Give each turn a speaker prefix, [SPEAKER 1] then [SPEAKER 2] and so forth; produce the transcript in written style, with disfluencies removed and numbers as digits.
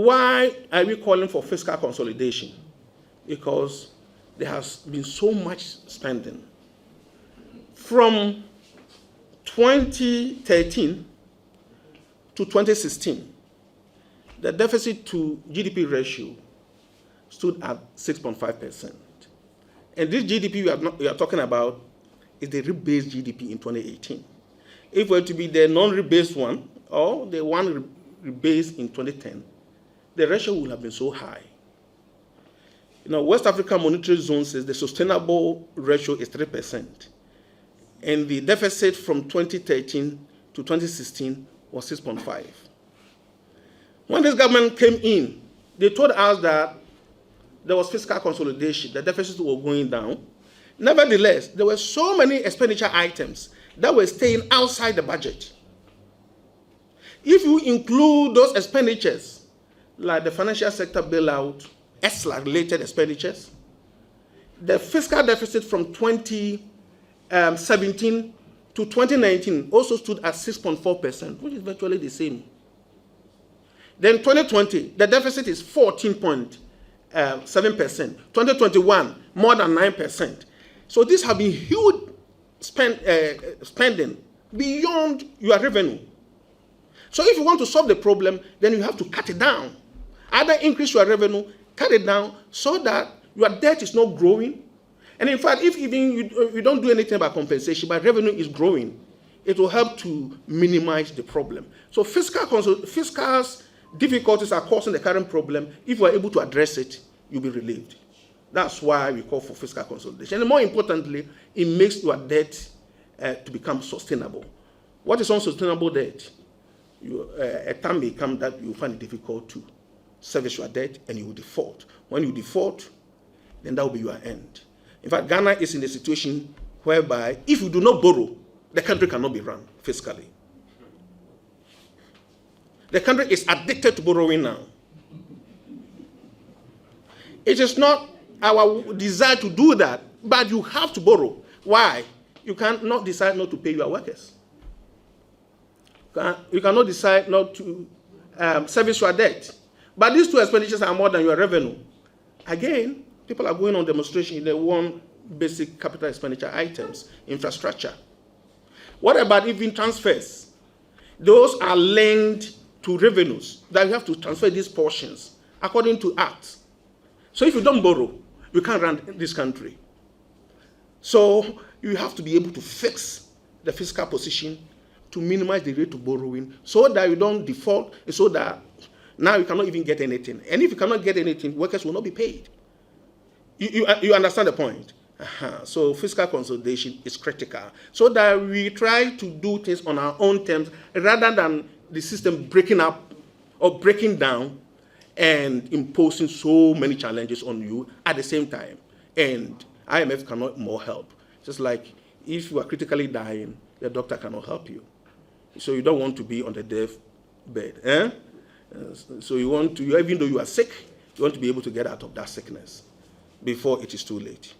[SPEAKER 1] why are we calling for fiscal consolidation? Because there has been so much spending. From 2013 to 2016, the deficit to GDP ratio stood at 6.5%. And this GDP we are talking about is the rebased GDP in 2018. If it were to be the non-rebased one, or the one rebased in 2010, the ratio would have been so high. You know, West African Monetary Zone says the sustainable ratio is 3%. And the deficit from 2013 to 2016 was 6.5. When this government came in, they told us that there was fiscal consolidation, the deficits were going down. Nevertheless, there were so many expenditure items that were staying outside the budget. If you include those expenditures, like the financial sector bailout, ESLA-related expenditures, the fiscal deficit from 2017 to 2019 also stood at 6.4%, which is virtually the same. Then 2020, the deficit is 14.7%. 2021, more than 9%. So these have been huge spending beyond your revenue. So if you want to solve the problem, then you have to cut it down. Either increase your revenue, cut it down, so that your debt is not growing. And in fact, if even you don't do anything about compensation, but revenue is growing, it will help to minimize the problem. So fiscal difficulties are causing the current problem. If you are able to address it, you'll be relieved. That's why we call for fiscal consolidation. And more importantly, it makes your debt to become sustainable. What is unsustainable debt? A time may come that you find it difficult to service your debt and you will default. When you default, then that will be your end. In fact, Ghana is in a situation whereby if you do not borrow, the country cannot be run fiscally. The country is addicted to borrowing now. It is not our desire to do that, but you have to borrow. Why? You cannot decide not to pay your workers. You cannot decide not to service your debt. But these two expenditures are more than your revenue. Again, people are going on demonstration. They want basic capital expenditure items, infrastructure. What about even transfers? Those are linked to revenues that you have to transfer these portions according to acts. So if you don't borrow, you can't run this country. So you have to be able to fix the fiscal position to minimize the rate of borrowing so that you don't default, so that now you cannot even get anything. And if you cannot get anything, workers will not be paid. You understand the point? So fiscal consolidation is critical so that we try to do things on our own terms rather than the system breaking up or breaking down and imposing so many challenges on you at the same time. And IMF cannot more help. Just like if you are critically dying, the doctor cannot help you. So you don't want to be on the death bed. So you want to, even though you are sick, you want to be able to get out of that sickness before it is too late.